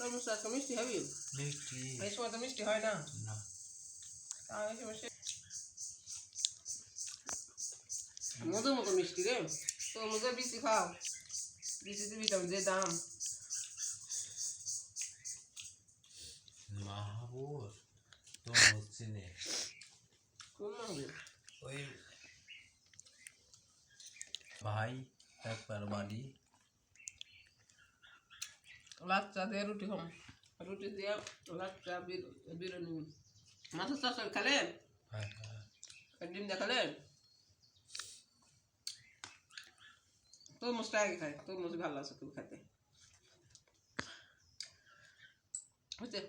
তরমুজটা আজকে মিষ্টি হবে? মিষ্টি এই সময় তো মিষ্টি হয় না। না। মধুর মতো মিষ্টি রে। তরমুজের বিচি খাও, বিচিতে ভিটামিন যে দাম। মাহবুব তরমুজ চিনে কোন মাহবুব? ওই ভাই একবার বাড়ি লাচ্চা দিয়ে রুটি খাম, রুটি দিয়ে লাচ্চা বিরিয়ানি। মাছের চচ্চড়ি খেলেন? ডিম দিয়ে খেলেন? তরমুজটা আগে খাই, তরমুজ ভালো আছে খুব খেতে। হচ্ছে